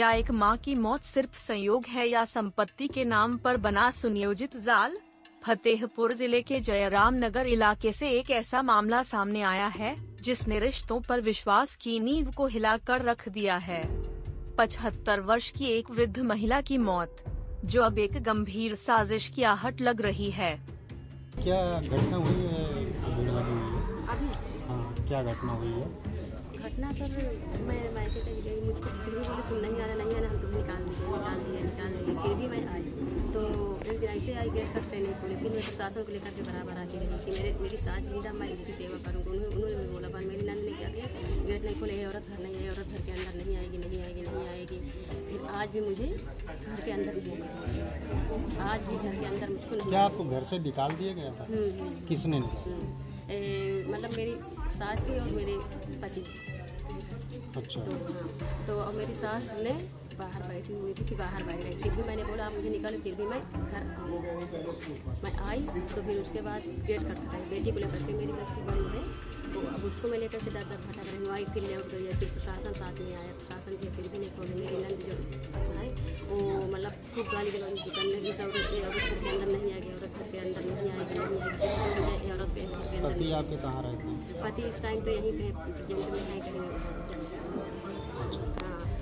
क्या एक मां की मौत सिर्फ संयोग है या संपत्ति के नाम पर बना सुनियोजित जाल? फतेहपुर जिले के जयराम नगर इलाके से एक ऐसा मामला सामने आया है जिसने रिश्तों पर विश्वास की नींव को हिलाकर रख दिया है। 75 वर्ष की एक वृद्ध महिला की मौत, जो अब एक गंभीर साजिश की आहट लग रही है। क्या घटना हुई है? अभी हाँ, क्या घटना हुई है? घटना सर, मैं मायके चली गई, मुझको फिर भी बोले तुम नहीं आना हम तुम निकाल दिए। फिर भी मैं आई तो एक दिन ऐसे आई, गेट का ट्रेनिंग खोली। फिर मैं प्रशासन को लेकर के बराबर आती रही कि मेरी सास जिंदा, मैं इसकी सेवा करूँगी। उन्होंने बोला, पर मेरी नंद ने क्या किया, गेट नहीं खोले, औरत घर नहीं है, औरत घर के अंदर नहीं आएगी। फिर आज भी मुझे घर के अंदर नहीं आएगी, आज भी घर के अंदर मुझको नहीं। क्या आपको घर से निकाल दिया गया था? किसने निकाला? मतलब मेरी सास थी और मेरे पति। अच्छा। तो अब मेरी सास ने बाहर बैठी हुई थी कि बाहर बैठ गई। फिर भी मैंने बोला आप मुझे निकालो, फिर भी मैं घर आऊँगी। मैं आई तो फिर उसके बाद गेट खटखटाई, बेटी को लेकर के, मेरी बच्ची बड़ी है तो अब उसको मैं लेकर के दर भटक रही हूँ। आई फिर ले उठ गई, फिर प्रशासन साथ में आया, प्रशासन की फिर भी नहीं खोली। मेरी नंद जो है वो मतलब खूब गाली गलौज करने लगी, सब औरत घर के अंदर नहीं आएगी, औरत घर के अंदर नहीं आएगी। औरत के घर के अंदर। पति आपके कहाँ रहते हैं? पति इस टाइम तो यहीं पे प्रेजेंट में है कहीं।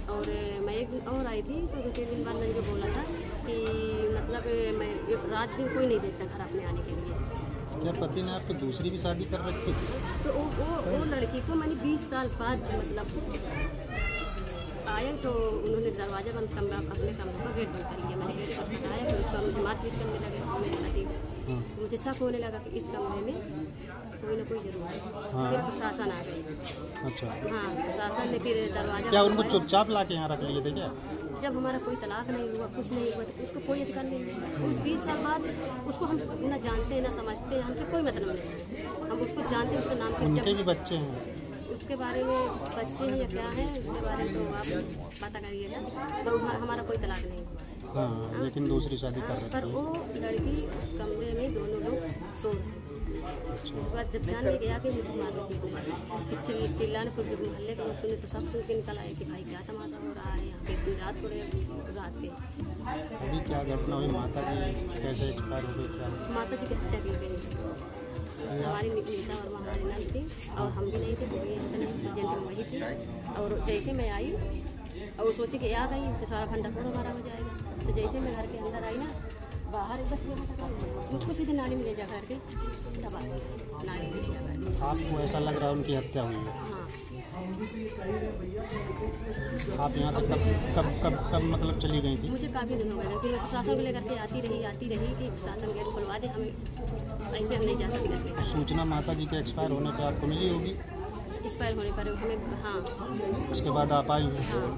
और मैं एक और आई थी तो 2-3 दिन बाद मैंने जो बोला था कि मतलब मैं रात दिन कोई नहीं देखता घर अपने आने के लिए। क्या पति ने आपको दूसरी भी शादी कर रखी थी? तो वो लड़की को मैंने 20 साल बाद मतलब आया तो उन्होंने दरवाज़ा बंद, कमरा अपने कमरे पर गेट बंद कर लिया। मैंने गेट पर हटाया तो उसका मुझे मारपीट करने लगे मेरे पति। मुझे शक होने लगा कि इस कमरे में कोई ना कोई जरूर है। फिर प्रशासन आ गई। अच्छा। हाँ, प्रशासन ने फिर दरवाजा। क्या उनको चुपचाप ला के यहाँ रख लिए थे क्या? जब हमारा कोई तलाक नहीं हुआ, कुछ नहीं हुआ, तो उसको कोई अधिकार नहीं हुआ। उस 20 साल बाद उसको हम ना जानते हैं ना समझते हैं, हमसे कोई मतलब नहीं। हम उसको जानते हैं, उसका नाम क्या, उनके भी बच्चे हैं? उसके बारे में बच्चे हैं या क्या है उसके बारे में तो आप पता करिएगा। तो हमारा कोई तलाक नहीं हुआ। हाँ, लेकिन दूसरी शादी कर रही पर वो लड़की उस कमरे में दोनों लोग सो रहे। उसके बाद जब जानने गया कि मुझे मारने पीटने, फिर चिल्लाने, फिर मोहल्ले के लोग सुने तो सब सुन के निकल आए कि भाई क्या तमाशा हो रहा है यहाँ पे, इतनी रात पड़े रात के। अभी क्या घटना हुई? माता जी कैसे एक्सपायर हो गई? क्या माता जी की हत्या की गई। हमारी निशा और हमारी नंद थी और हम भी नहीं थे, तो प्रेजेंट में वही थी। और जैसे मैं आई और सोची कि आ गई तो सारा खंडा थोड़ा हमारा हो जाएगा। तो जैसे मैं घर के अंदर आई ना, बाहर बस मुझको सीधे नाली में ले जा करके दबा नाली में ले जा करके। आपको ऐसा लग रहा है उनकी हत्या हुई है? हाँ। आप यहाँ से कब मतलब चली गई थी? मुझे काफ़ी दिन हो गए, फिर मैं प्रशासन को लेकर के आती रही कि प्रशासन गेट खुलवा दे, हमें ऐसे हम नहीं जा सकते। सूचना माता जी के एक्सपायर होने पर आपको मिली होगी? एक्सपायर होने पर हमें, हाँ। उसके बाद आप आई हैं? हाँ।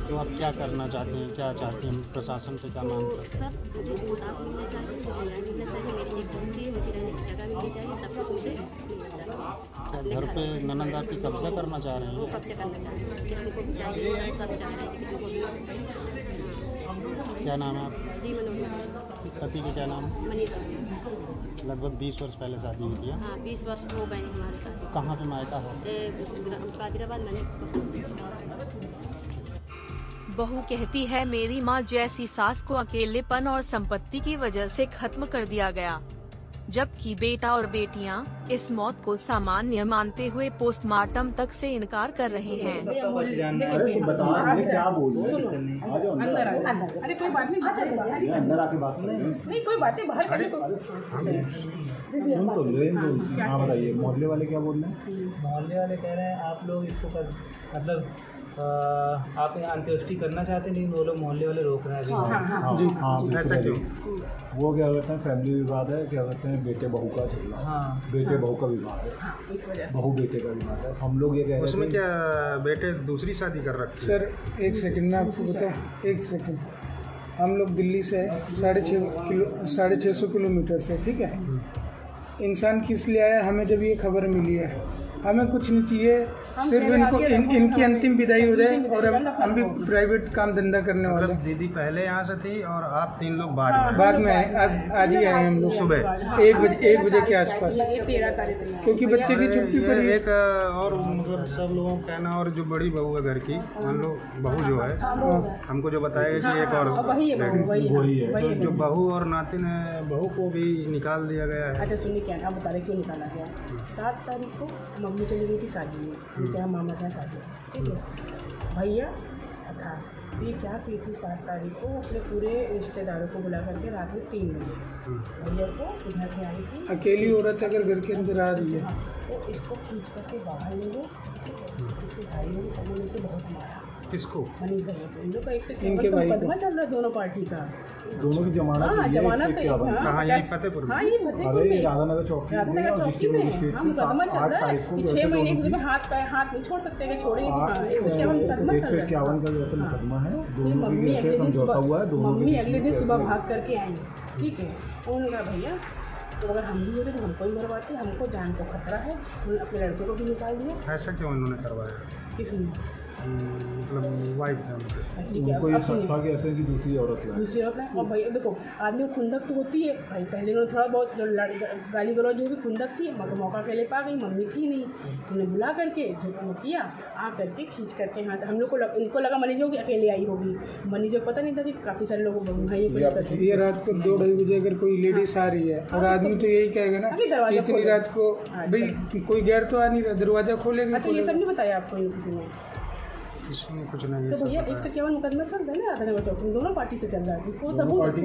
तो आप क्या करना चाहते हैं, क्या चाहते हैं, प्रशासन से क्या मांग करते हैं? सर मुझे इंसाफ मिलना चाहिए, मुझे न्याय मिलना चाहिए, मेरी एक बच्ची है, मुझे रहने की जगह मिलनी चाहिए, सब कुछ मुझे मिलना चाहिए। क्या घर पे ननंद आपकी कब्जा करना चाह रहे वो हैं? कब्जा करना चाहिए, किसी को भी चाहिए, सब चाह रहे हैं कि किसी को भी। क्या नाम है आप? जी मनोज। पति के क्या नाम? मनीषा। लगभग 20 वर्ष पहले शादी हुई थी। हाँ, 20 वर्ष हो गए हमारे साथ। कहाँ पे मायका है? कादिराबाद। बहू कहती है मेरी माँ जैसी सास को अकेलेपन और संपत्ति की वजह से खत्म कर दिया गया, जबकि बेटा और बेटियां इस मौत को सामान्य मानते हुए पोस्टमार्टम तक से इनकार कर रहे हैं। अरे क्या बोल अरे कोई बात नहीं, अंदर आके बात नहीं, कोई बात नहीं, बाहर सुन तो लो। हाँ बताइए, मोहल्ले वाले क्या बोल रहे हैं? मोहल्ले वाले कह रहे हैं आप लोग इसको मतलब आप यहाँ अंत्येष्टि करना चाहते हैं, लेकिन वो लोग मोहल्ले वाले रोक रहे हैं। हाँ, ऐसा क्यों? वो क्या कहते हैं, फैमिली विवाद है, क्या कहते हैं, बेटे बहू का चल रहा है। हाँ, बेटे बहू का विवाद है, इस वजह से बहू बेटे का विवाद है। हम लोग ये कह रहे हैं उसमें क्या बेटे दूसरी शादी कर रखी? सर एक सेकंड मैं आपको बताऊँ, एक सेकंड। हम लोग दिल्ली से 650 किलोमीटर से, ठीक है, इंसान किस लिए आया, हमें जब ये खबर मिली है हमें कुछ नहीं चाहिए, सिर्फ इनको इनकी अंतिम विदाई हो जाए और हम भी प्राइवेट काम धंधा करने वाले हैं। दीदी पहले यहाँ से थी और आप 3 लोग बाद में आए, आज ही आए हम लोग सुबह 1 बजे के आसपास, क्योंकि बच्चे की छुट्टी पड़ी। एक और मतलब सब लोगों का कहना, और जो बड़ी बहू है घर की, मान लो बहू जो है, हमको जो बताया कि एक और वही है, जो बहू और नातिन है, बहू को भी निकाल दिया गया है। अच्छा सुनिए, क्या आप बता रहे क्यों निकाला गया? 7 तारीख को मम्मी चली गई थी शादी में, उनके यहाँ मामा के यहाँ शादी, ठीक है, भैया था, ये क्या की थी 7 तारीख को अपने पूरे रिश्तेदारों को बुला करके रात में 3 बजे भैया को इधर से आई थी। अकेली औरत अगर घर के अंदर आ रही है तो इसको खींच करके बाहर ले गए, इसके भाइयों ने सब मिलकर बहुत मारा। किसको? मनीष भैया को। इन लोग का 151 मुकदमा चल रहा है दोनों पार्टी का, दोनों की जमानत। हाँ जमानत है। कहाँ? यही फतेहपुर में? हाँ ये फतेहपुर में, राधानगर चौकी में हाँ मुकदमा चल रहा है। 6 महीने में हाथ नहीं छोड़ सकते, छोड़ेंगे 151 का जो मुकदमा है। मम्मी अगले दिन सुबह भाग करके आई, ठीक है, उन्होंने कहा भैया तो अगर हम भी होते तो हमको ही मरवाते, हमको जान को खतरा है। उन्होंने अपने लड़के को भी निकाल दिया। ऐसा क्यों इन्होंने करवाया? किसने? मतलब वाइफ है उनको ये शक था कि ऐसे की दूसरी औरत है। और भैया देखो, आदमी को खुंदक तो होती है भाई, पहले उन्होंने थोड़ा बहुत गाली गलौज जो भी खुंदक थी, मगर मौका के लिए पा गई, मम्मी थी नहीं, उन्होंने बुला करके जो किया, आ करके खींच करके यहाँ से हम लोग को इनको लगा मनीष होगी अकेले आई होगी, मनीष को पता नहीं था कि काफ़ी सारे लोग भाई को लेकर। ये रात को 2-2 बजे अगर कोई लेडीज आ रही है और आदमी तो यही कहेगा ना कि इतनी रात को भाई कोई गैर तो आ नहीं रहा, दरवाजा खोलेगा। तो ये सब नहीं बताया आपको किसी ने? किसी ने कुछ नहीं। तो भैया 151 मुकदमा चल रहा है ना राधानगर चौकी में, दोनों पार्टी से चल रहा है। इसको सबूत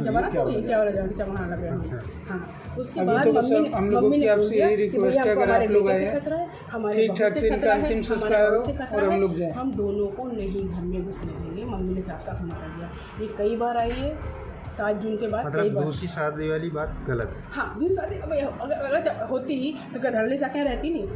जमानत हो गई, क्या वाला जमाना लग गया। हाँ उसके बाद मम्मी ने आपसे यही रिक्वेस्ट है, अगर आप लोग आए ठीक ठाक से इनका अंतिम संस्कार हो और हम लोग जाएं, हम दोनों को नहीं घर में घुसने देंगे। मम्मी ने साफ साफ मना कर दिया। ये कई बार आई है 7 जून के बाद, मतलब दूसरी शादी वाली बात गलत है। हाँ दूसरी शादी अगर होती तो गधड़ने से क्या रहती नहीं,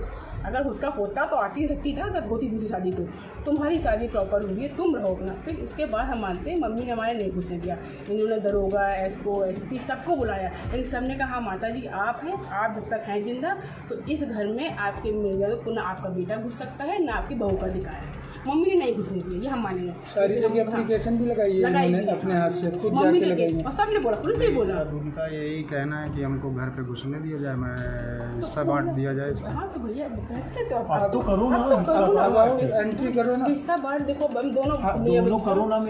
अगर उसका होता तो आती रहती ना, अगर होती दूसरी शादी तो तुम्हारी शादी प्रॉपर हुई है, तुम रहो अपना। फिर इसके बाद हम मानते हैं मम्मी ने हमारे नहीं घुसने दिया, इन्होंने दरोगा एसको एसपी सबको बुलाया, लेकिन सब ने कहा माता जी आप हैं, आप जब तक हैं जिंदा तो इस घर में आपके मिल ना आपका बेटा घुस सकता है ना आपकी बहू का अधिकार है। मम्मी ने नहीं घुसने दिया, ये हम मानेंगे। सारी जगह एप्लीकेशन भी लगाई है अपने हाथ से, खुद जाके लगाई है, और सबने बोला, पुलिस ने बोला। उनका यही कहना है कि हमको घर पे घुसने दिया जाए, मैं हिस्सा बांट दिया जाए। हाँ तो भैया कहते तो तो करो ना, एंट्री करो ना, हिस्सा बांट। देखो हम दोनों करो ना, हम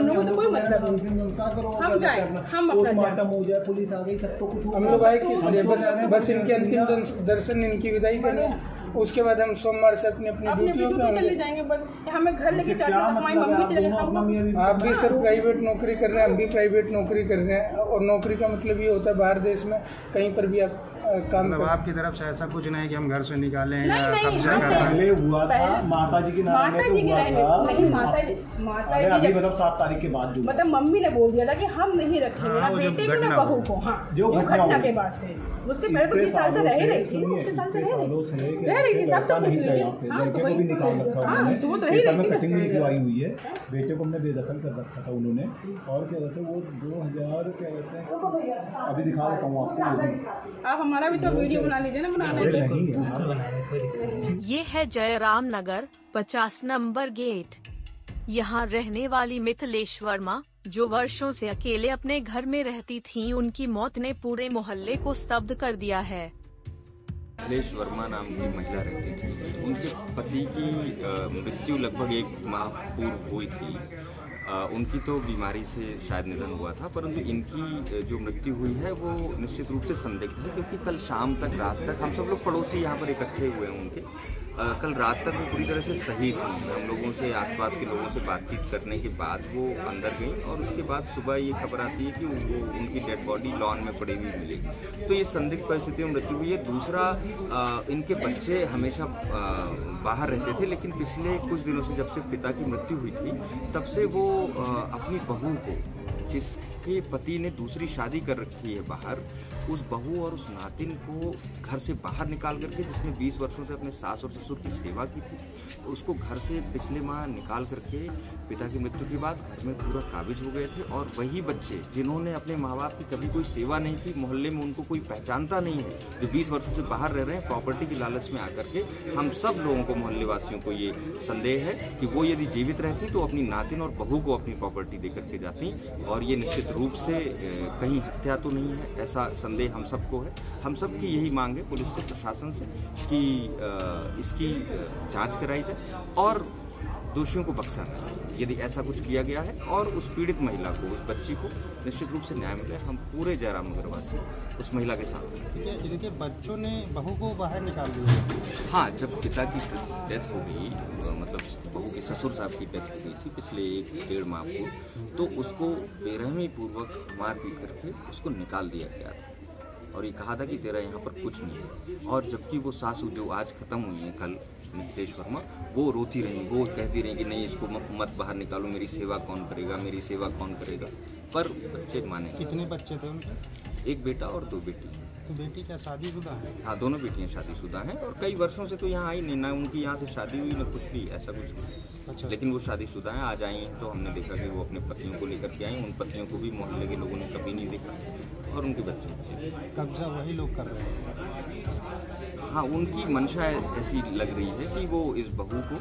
लोगों से कोई मतलब नहीं, हम जाए, हम अपना हो जाए, पुलिस आ गई, सब तो कुछ हम लोग आए किस लिए? बस इनके अंतिम दर्शन, इनकी विदाई करें, उसके बाद हम सोमवार से अपनी ड्यूटियों पे चले जाएंगे। बस हमें घर लेके हमारी मम्मी चले जाएंगे। आप भी सर प्राइवेट नौकरी कर रहे हैं, हम भी प्राइवेट नौकरी कर रहे हैं, और नौकरी का मतलब ये होता है बाहर देश में कहीं पर भी आप काम मतलब आपकी तरफ से ऐसा कुछ नहीं कि हम घर से निकाले हैं या नहीं, कब्जा कर पहले हुआ था माता जी के नाम में, नहीं माता जी मतलब 7 तारीख के बाद जो मतलब मम्मी ने बोल दिया था कि हम नहीं रखेंगे ना बेटे को ना बहू को। हाँ जो घटना के बाद से, उसके पहले तो 20 साल से रह रही थी, 20 साल से रह रही थी, सब कुछ लीजिए। हाँ तो वही निकाल रखा, हाँ तो वो तो रह रही थी, लिखवाई हुई है, बेटे को हमने बेदखल कर रखा था उन्होंने। और क्या कहते हैं वो 2000 क्या कहते हैं, अभी दिखा रखा हूँ आपको, आप हमारा भी तो वीडियो बना लीजिए ना, बनाने ये है जयराम नगर 50 नंबर गेट। यहाँ रहने वाली मिथिलेश वर्मा, जो वर्षों से अकेले अपने घर में रहती थीं, उनकी मौत ने पूरे मोहल्ले को स्तब्ध कर दिया है। मिथिलेश वर्मा नाम की महिला रहती थी, उनके पति की मृत्यु लगभग 1 माह पूर्व हुई थी। उनकी तो बीमारी से शायद निधन हुआ था, परंतु इनकी जो मृत्यु हुई है वो निश्चित रूप से संदिग्ध है, क्योंकि कल शाम तक रात तक हम सब लोग पड़ोसी यहाँ पर इकट्ठे हुए हैं उनके। कल रात तक वो पूरी तरह से सही थी। हम लोगों से, आसपास के लोगों से बातचीत करने के बाद वो अंदर गई, और उसके बाद सुबह ये खबर आती है कि वो उनकी डेड बॉडी लॉन में पड़ी हुई मिली। तो ये संदिग्ध परिस्थितियों में मृत्यु हुई है। दूसरा, इनके बच्चे हमेशा बाहर रहते थे, लेकिन पिछले कुछ दिनों से, जब से पिता की मृत्यु हुई थी, तब से वो अपनी बहू को, जिस जिसके पति ने दूसरी शादी कर रखी है बाहर, उस बहू और उस नातिन को घर से बाहर निकाल करके, जिसने 20 वर्षों से अपने सास और ससुर की सेवा की थी, उसको घर से पिछले माह निकाल करके पिता की मृत्यु के बाद घर में पूरा काबिज हो गए थे। और वही बच्चे जिन्होंने अपने माँ बाप की कभी कोई सेवा नहीं की, मोहल्ले में उनको कोई पहचानता नहीं है, जो 20 वर्षों से बाहर रह रहे हैं प्रॉपर्टी की लालच में आकर के, हम सब लोगों को, मोहल्ले वासियों को ये संदेह है कि वो यदि जीवित रहती तो अपनी नातिन और बहू को अपनी प्रॉपर्टी दे करके जाती। और ये निश्चित रूप से कहीं हत्या तो नहीं है, ऐसा संदेह हम सबको है। हम सब की यही मांग है पुलिस से, प्रशासन से, कि इसकी जांच कराई जाए और दोषियों को बख्शा न जाए यदि ऐसा कुछ किया गया है, और उस पीड़ित महिला को, उस बच्ची को निश्चित रूप से न्याय मिले। हम पूरे जयराम नगर वासी उस महिला के साथ हैं। देखिए, बच्चों ने बहू को बाहर निकाल दिया। हाँ, जब पिता की डेथ हो गई, मतलब बहू के ससुर साहब की डेथ हो गई थी पिछले 1-1.5 माह पूर्व, तो उसको बेरहमी पूर्वक मार पीट करके उसको निकाल दिया गया था और ये कहा था कि तेरा यहाँ पर कुछ नहीं है। और जबकि वो सासू जो आज खत्म हुई है कल, मिथिलेश वर्मा, वो रोती रही, वो कहती रही कि नहीं इसको मत बाहर निकालो, मेरी सेवा कौन करेगा, मेरी सेवा कौन करेगा। पर बच्चे माने। कितने बच्चे थे उनके? एक बेटा और 2 बेटी। तो बेटी क्या शादीशुदा है? हाँ, दोनों बेटियां शादीशुदा हैं और कई वर्षों से तो यहाँ आई नहीं, ना उनकी यहाँ से शादी हुई ना कुछ भी, ऐसा कुछ नहीं। अच्छा। लेकिन वो शादीशुदा हैं, आज आई हैं तो हमने देखा कि वो अपने पतियों को लेकर के आई। उन पतियों को भी मोहल्ले के लोगों ने कभी नहीं देखा और उनके बच्चे। कब्जा वही लोग कर रहे हैं। हाँ, उनकी मंशा ऐसी लग रही है कि वो इस बहू को,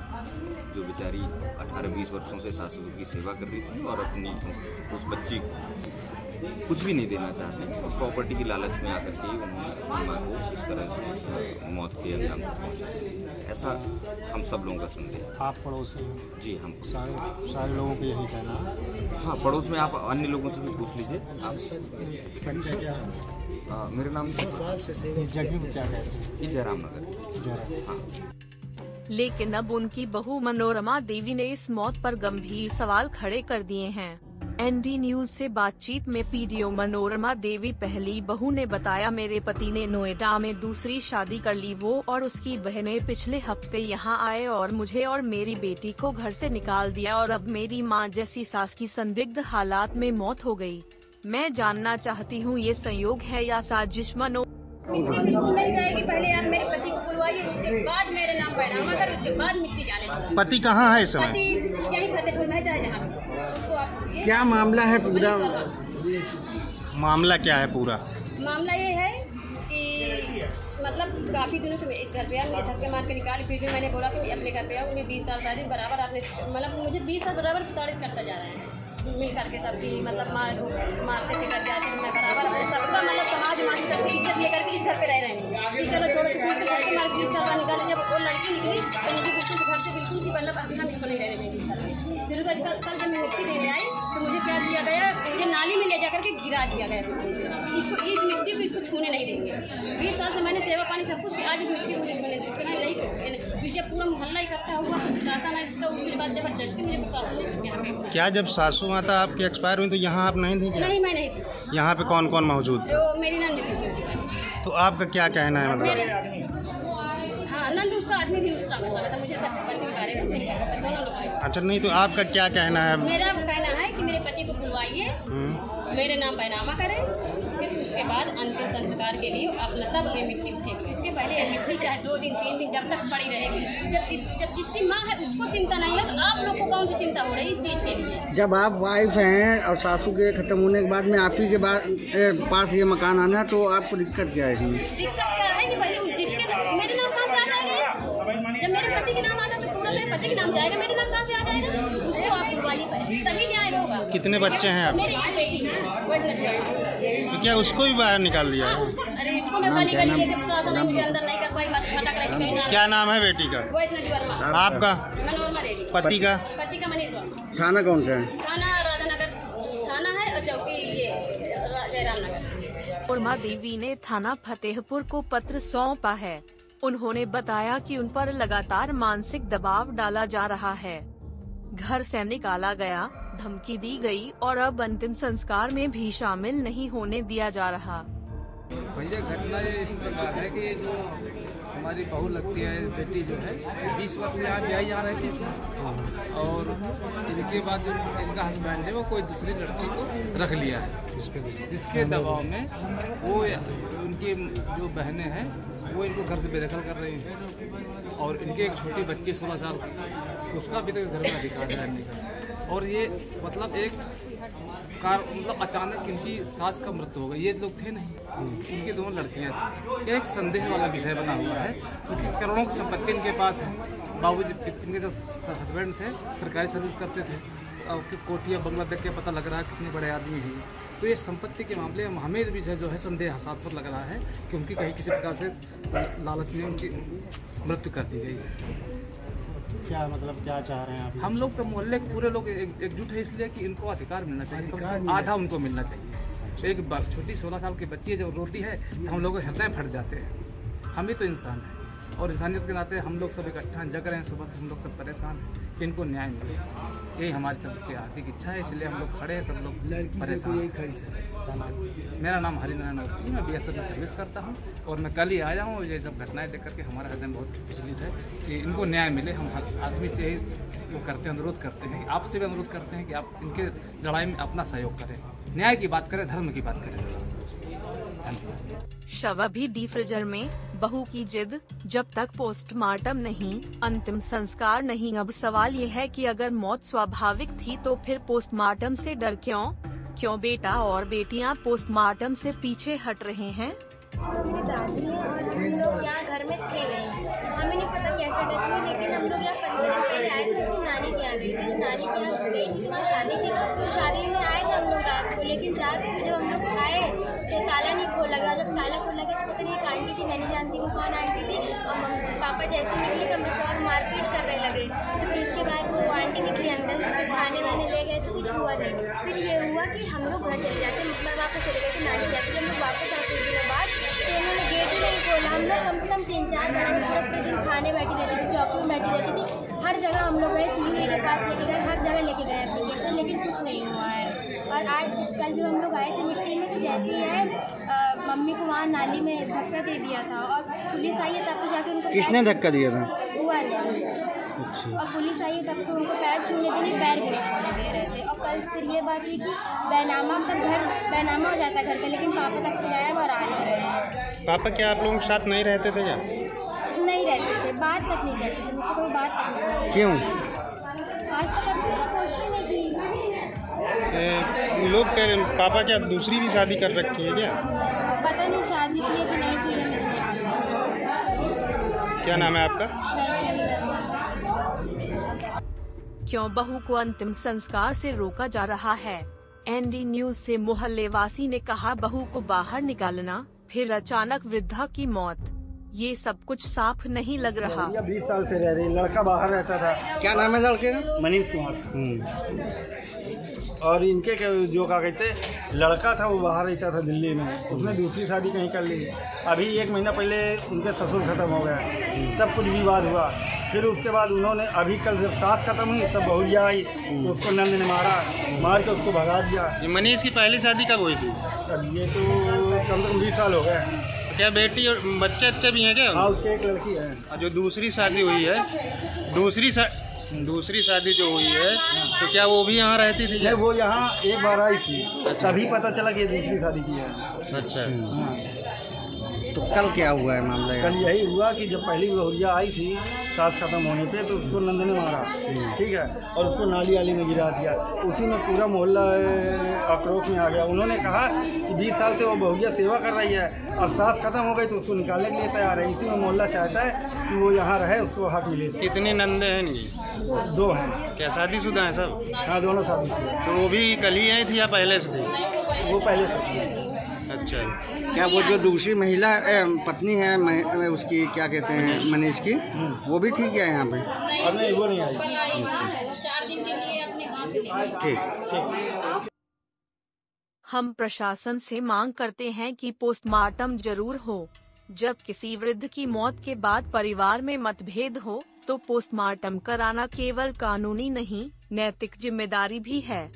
जो बेचारी 18-20 वर्षों से सास ससुर की सेवा कर रही थी और अपनी उस बच्ची को कुछ भी नहीं देना चाहते, प्रॉपर्टी की लालच में आकर के उन्होंने माँ को इस तरह से मौत के अंजाम तक पहुँचाया। ऐसा हम सब लोगों का संदेह है। आप पड़ोसी हैं? जी, हम सारे लोगों को यही कहना है। हाँ, पड़ोस में आप अन्य लोगों से भी पूछ लीजिए। मेरा नाम जगह क्या कहते हैं? जयराम नगर। हाँ। लेकिन अब उनकी बहू मनोरमा देवी ने इस मौत पर गंभीर सवाल खड़े कर दिए हैं। एनडी न्यूज से बातचीत में पीडीओ मनोरमा देवी पहली बहू ने बताया, मेरे पति ने नोएडा में दूसरी शादी कर ली। वो और उसकी बहनें पिछले हफ्ते यहां आए और मुझे और मेरी बेटी को घर से निकाल दिया और अब मेरी मां जैसी सास की संदिग्ध हालात में मौत हो गई। मैं जानना चाहती हूं ये संयोग है या साजिश। मिट्टी मिल जाएगी, पहले आप मेरे पति को बुलवाइए, उसके बाद मेरे नाम बैनामा कर, उसके बाद मिट्टी जाने दो। पति कहाँ है इस समय? पति यही फतेहपुर में जाए जहाँ उसको आप। क्या मामला है पूरा? मामला क्या है पूरा? मामला ये है कि मतलब काफ़ी दिनों से मैं इस घर पे आया, मुझे धक्के मार के निकाली। फिर भी मैंने बोला कि मैं अपने घर पे आऊँ, 20 साल शादी बराबर आपने, मतलब मुझे 20 साल बराबर प्रताड़ित करता जा रहा है। मिल करके सबकी मतलब मारते थे कर जाते थे, मैं बराबर अपने सबका मतलब समाज मानी सबकी इज्जत लेकर के इस घर पे रह रहे हैं कि चलो छोड़ो छुपड़ के धक्के मार 20 साल का निकाले। जब वो लड़की निकली तो मुझे बिल्कुल घर से बिल्कुल थी, मतलब अभी हम इसको नहीं रह रहे। फिर कल जब मैं मिट्टी देने आई तो मुझे क्या दिया गया, मुझे नाली में ले जाकर के गिरा दिया गया। इसको इस मिट्टी को इसको छूने नहीं देंगे। 20 साल से मैंने सेवा पानी सब कुछ किया, आज इस मिट्टी को मुझे छूने नहीं। फिर जब पूरा मोहल्ला इकट्ठा हुआ शासन है, तो उसके बाद जबरदस्ती मुझे प्रशासन। क्या जब सासू माता आपकी एक्सपायर हुई तो यहाँ आप नहीं थी? नहीं, मैं नहीं थी। यहाँ पे कौन कौन मौजूद थे? तो मेरी नंद थी। तो आपका क्या कहना है? मतलब हाँ, नंद उसका आदमी भी उस टाइम था, मुझे पति के बारे में नहीं पता, दोनों लोग। अच्छा, नहीं तो आपका क्या कहना है? मेरा कहना है कि मेरे पति को बुलवाइए, मेरे नाम बैनामा करें, फिर उसके बाद अंतिम संस्कार के लिए अपना तब ये मिट्टी फेंकी। इसके पहले ये मिट्टी चाहे 2 दिन 3 दिन जब तक पड़ी रहेगी। जब जिसकी माँ है उसको चिंता नहीं है तो आप लोग को कौन सी चिंता हो रही है इस चीज़ के लिए? जब आप वाइफ हैं और सासू के खत्म होने के बाद में आप ही के पास ये मकान आना है तो आपको दिक्कत क्या है? दिक्कत क्या है कि पहले जिसके मेरे नाम कहाँ से आ जाएगा? जब मेरे पति के नाम आता तो पूरा मेरे पति के नाम जाएगा, मेरे नाम कहाँ से आ जाएगा? उसको आप बुलवाइए पहले, तभी न्याय होगा। कितने बच्चे हैं आप? मेरी एक बेटी है, तो क्या उसको भी बाहर निकाल दिया? हाँ, उसको, अरे इसको मैं गली गली लेके प्रशासन ने मुझे अंदर नहीं कर पाई, भटक रही थी। क्या नाम है बेटी का? वैष्णवी वर्मा। आपका? मनोरमा देवी। पति का? पति का मनीष वर्मा। थाना कौन सा है? थाना राधानगर थाना है और चौकी ये जयराम नगर। वर्मा देवी ने थाना फतेहपुर को पत्र सौंपा है। उन्होंने बताया कि उन पर लगातार मानसिक दबाव डाला जा रहा है, घर से निकाला गया, धमकी दी गई और अब अंतिम संस्कार में भी शामिल नहीं होने दिया जा रहा। भैया घटना ये इस प्रकार है कि जो हमारी बहू लगती है, बेटी जो है 20 वर्ष से यहाँ ब्याही यहाँ रहती थी और इनके बाद जो इनका हस्बैंड है वो कोई दूसरी लड़की को रख लिया है, जिसके दबाव में वो उनकी जो बहनें हैं वो इनको घर से बेदखल कर रही हैं और इनके एक छोटी बच्ची 16 साल, उसका भी तो घर में अधिकार है रहने का। और ये मतलब एक मतलब अचानक इनकी सास का मृत्यु हो गई। ये लोग थे नहीं, इनकी दोनों लड़कियां थी। एक संदेह वाला विषय बना हुआ है क्योंकि करोड़ों की संपत्ति इनके पास है। बाबूजी इनके जो हस्बैंड थे सरकारी सर्विस करते थे और कोठिया बंगला देख के पता लग रहा है कितने बड़े आदमी हैं। तो ये संपत्ति के मामले में हमें भी जो है संदेहास्पद लग रहा है कि उनकी कहीं किसी प्रकार से लालच में उनकी मृत्यु कर दी गई है। क्या मतलब क्या चाह रहे हैं आप? हम लोग तो मोहल्ले के पूरे लोग एकजुट है इसलिए कि इनको अधिकार मिलना चाहिए, आधा उनको मिलना चाहिए। एक छोटी 16 साल की बच्ची जब रोती है तो हम लोग हृदय फट जाते हैं। हम भी तो इंसान हैं और इंसानियत के नाते हम लोग सब इकट्ठा जग रहे हैं। सुबह से हम लोग सब परेशान हैं कि इनको न्याय मिले, यही हमारी सबकी हार्दिक इच्छा है। इसलिए हम लोग खड़े हैं, सब लोग परेशान हैं। मेरा नाम हरिनारायण अवस्थी, मैं BSF में सर्विस करता हूँ और मैं कल ही आया हूँ। ये सब घटनाएं देख करके हमारा हृदय बहुत विचलित है कि इनको न्याय मिले। हम हर आदमी से यही वो करते हैं, अनुरोध करते हैं, आपसे भी अनुरोध करते हैं कि आप इनके लड़ाई में अपना सहयोग करें, न्याय की बात करें, धर्म की बात करें। शव भी डी फ्रीजर में, बहू की जिद, जब तक पोस्टमार्टम नहीं, अंतिम संस्कार नहीं। अब सवाल ये है कि अगर मौत स्वाभाविक थी तो फिर पोस्टमार्टम से डर क्यों? क्यों बेटा और बेटियां पोस्टमार्टम से पीछे हट रहे हैं? मेरी दादी है और हम लोग यहाँ घर में थे नहीं, हमें नहीं पता कैसे डेथ हुई, लेकिन हम लोग यहाँ परिवार से आए थे। अपनी नानी के यहाँ गई थी, नानी के यहाँ गई थी, वहाँ शादी थी, तो शादी में आए थे हम लोग रात को। लेकिन रात को जब हम लोग आए तो ताला नहीं खोला गया। जब ताला खोला गया तो पता नहीं एक आंटी थी, मैं नहीं जानती वो कौन आंटी थी, और पापा जैसे निकले कमरे से और मारपीट करने लगे। तो फिर उसके बाद वो आंटी निकली अंदर, फिर खाने वाने ले गए तो कुछ हुआ नहीं। फिर ये हुआ कि हम लोग घर चले जाते, मैं वापस चले गए थे नानी जाते। जब हम लोग वापस आते दिनों बाद तो उन्होंने गेट ही नहीं खोला। हम लोग कम से कम 3-4 घंटे पूरे दिन खाने बैठी रहती थी, चौक में बैठी रहती थी। हर जगह हम लोग गए, CUE के पास लेके गए, हर जगह लेके गए एप्लीकेशन, लेकिन कुछ नहीं हुआ है। और आज कल जब हम लोग आए थे मिट्टी में तो जैसे ही है मम्मी को वहाँ नाली में धक्का दे दिया था और पुलिस आई है तब तो जाके उनको किसने धक्का दिया था? हुआ नहीं। और पुलिस आई है तब तो उनको पैर छूने देने, पैर भी नहीं छूने दे रहे थे। और कल फिर ये बात हुई कि बैनामा तक घर बैनामा हो जाता घर का, लेकिन पापा तक से गायब और आ नहीं रहे। पापा क्या आप लोगों के साथ नहीं रहते थे क्या? नहीं रहते थे, बात तक नहीं करते थे, मुझसे कोई बात तक नहीं करते। क्यों? आज तक अपनी कोशिश नहीं की। लोग कह रहे पापा क्या दूसरी भी शादी कर रखी है क्या? पता नहीं शादी की है कि नहीं की है। क्या नाम है आपका? क्यों बहू को अंतिम संस्कार से रोका जा रहा है? ND न्यूज से मोहल्ले वासी ने कहा, बहू को बाहर निकालना, फिर अचानक वृद्धा की मौत। ये सब कुछ साफ नहीं लग रहा। 20 साल से रह रही, लड़का बाहर रहता था। क्या नाम है लड़के का? मनीष कुमार। और इनके जो क्या कहते लड़का था वो बाहर रहता था दिल्ली में, उसने दूसरी शादी कहीं कर ली। अभी 1 महीना पहले उनके ससुर खत्म हो गया, तब कुछ विवाद हुआ। फिर उसके बाद उन्होंने अभी कल जब सास खत्म हुई तब बहुरिया आई तो उसको नंद ने मार के उसको भगा दिया। ये मनीष की पहली शादी कब हुई थी? अब ये तो कम से कम 20 साल हो गए। क्या बेटी और बच्चे भी हैं क्या? हाँ, उसकी एक लड़की है। जो दूसरी शादी हुई है, दूसरी शादी जो हुई है तो क्या वो भी यहाँ रहती थी? नहीं, वो यहाँ एक बार आई थी, तभी पता चला कि दूसरी शादी की है। अच्छा। हाँ। तो कल क्या हुआ है मामला? कल यही हुआ कि जब पहली बहुरिया आई थी सास खत्म होने पे तो उसको नंद ने मारा, ठीक है, और उसको नाली वाली में गिरा दिया। उसी में पूरा मोहल्ला आक्रोश में आ गया। उन्होंने कहा कि 20 साल से वो बहुरिया सेवा कर रही है, अब सास खत्म हो गई तो उसको निकालने के लिए तैयार है। इसी में मोहल्ला चाहता है कि वो यहाँ रहे, उसको हक मिले। कितनी नंदे हैं इनकी? 2 हैं। क्या शादीशुदा हैं सब? हाँ, दोनों शादीशुदा। तो वो भी कल ही आई थी या पहले से थी? वो पहले से थी। अच्छा। क्या वो जो दूसरी महिला पत्नी है उसकी, क्या कहते हैं, मनीष की, वो भी थी क्या यहाँ पे? नहीं, वो नहीं आई। 4 दिन के लिए अपने गाँव चली गई। ठीक। हम प्रशासन से मांग करते हैं कि पोस्टमार्टम जरूर हो। जब किसी वृद्ध की मौत के बाद परिवार में मतभेद हो तो पोस्टमार्टम कराना केवल कानूनी नहीं, नैतिक जिम्मेदारी भी है।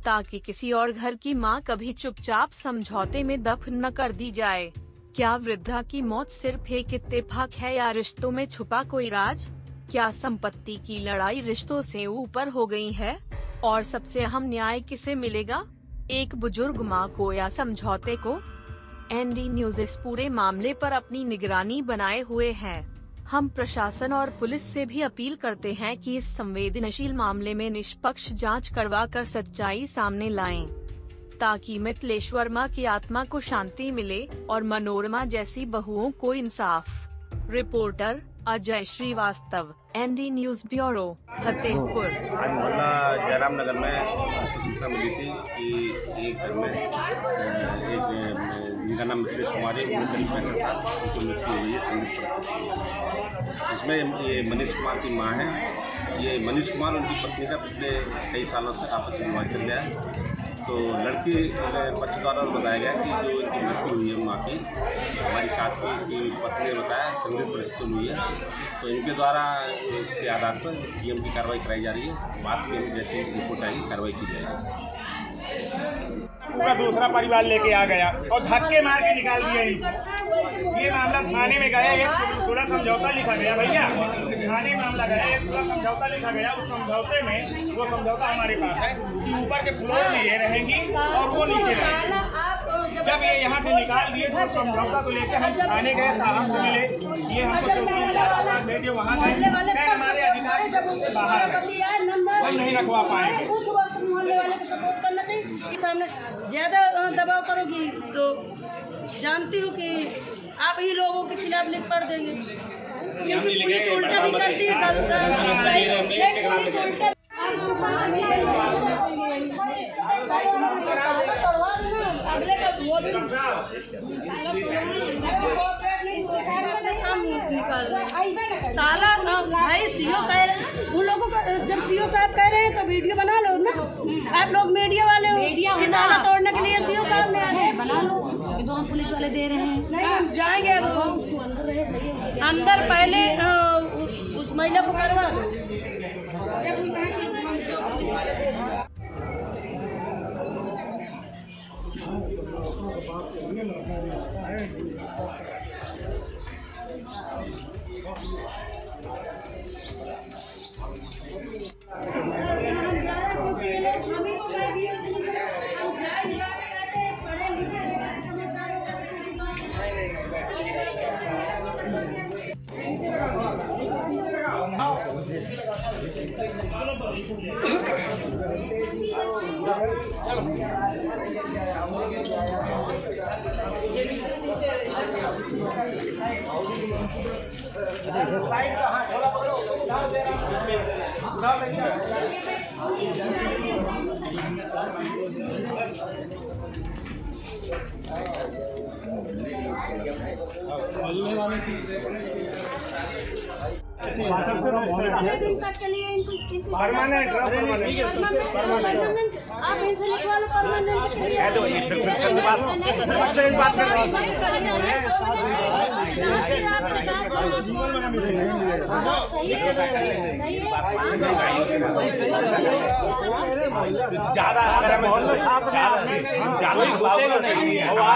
ताकि किसी और घर की मां कभी चुपचाप समझौते में दफन न कर दी जाए। क्या वृद्धा की मौत सिर्फ एक इत्तेफाक है या रिश्तों में छुपा कोई राज? क्या संपत्ति की लड़ाई रिश्तों से ऊपर हो गई है? और सबसे अहम न्याय किसे मिलेगा, एक बुजुर्ग मां को या समझौते को? एनडी न्यूज इस पूरे मामले पर अपनी निगरानी बनाए हुए है। हम प्रशासन और पुलिस से भी अपील करते हैं कि इस संवेदनशील मामले में निष्पक्ष जांच करवाकर सच्चाई सामने लाएं, ताकि मिथिलेश वर्मा की आत्मा को शांति मिले और मनोरमा जैसी बहुओं को इंसाफ। Reporter Ajay Srivastava, ND news bureau, Fatehpur. आज मोहल्ला जयराम नगर में सूचना मिली थी कि एक घर में जिनका नाम मिथिलेश कुमार है, करीब पैसा था, उनकी मृत्यु हुई है संदिग्ध परिस्थिति। इसमें ये मनीष कुमार की मां है। ये मनीष कुमार उनकी पत्नी का पिछले कई सालों से आपस में विवाद चल रहा है। तो लड़की पक्ष द्वारा बताया गया कि जो इनकी मृत्यु हुई है माँ की, हमारी सास की इसकी पत्नी ने बताया संदिग्ध परिस्थिति हुई है। तो इनके द्वारा इसके आधार पर पीएम की कार्रवाई कराई जा रही है। बाद में जैसे रिपोर्ट आएगी कार्रवाई की जाएगी। पूरा दूसरा परिवार लेके आ गया और धक्के मार के निकाल दिया इनको। ये मामला थाने में गया, एक पूरा समझौता लिखा गया भैया, थाने मामला गया, एक पूरा समझौता लिखा गया। उस समझौते में वो समझौता हमारे पास है कि ऊपर के फ्लोर में ये रहेंगी और वो नीचे रहेंगी। जब ये यहाँ से निकाल दिए तो समझौता को लेकर हम थाने गए, साहब से मिले, ये हमको भेजे वहाँ गए, हमारे अधिकारी जब उनसे बाहर हम नहीं रखवा पाएंगे। सपोर्ट करना चाहिए। सामने ज्यादा दबाव करोगी तो जानती हूँ कि आप ही लोगों के खिलाफ लिख पढ़ देंगे। पुलिस उल्टा भी करती है, ताला भाई सीओ कह रहे, उन लोगों का जब सीओ साहब कह रहे हैं तो वीडियो बना लो ना। आप लोग मीडिया वाले हो, ताला तोड़ने के लिए सीओ साहब ने आगे बना लो। ये तो हम पुलिस वाले दे रहे हैं। नहीं हम जाएंगे अंदर, पहले उस महिला को करवा दो। आप इनसे लिखवा लो परमानेंट। ज्यादा आ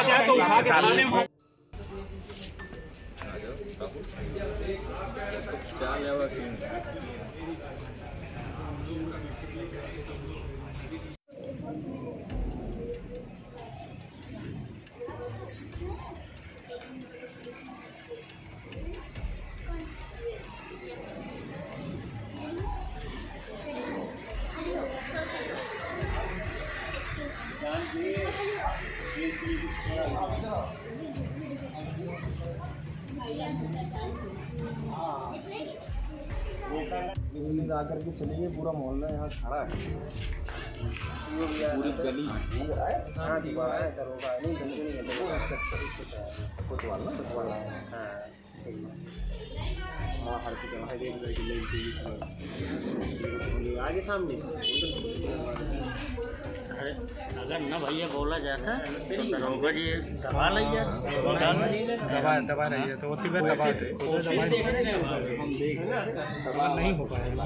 जाए तो उठा के थाने में आकर के चले गए। पूरा मोहल्ला यहाँ खड़ा है, पूरी गली आगे सामने अगर न भैया बोला जाता तो दरोगा जी सवाल है दबा रही है तो वो दबा नहीं हो पाएगा।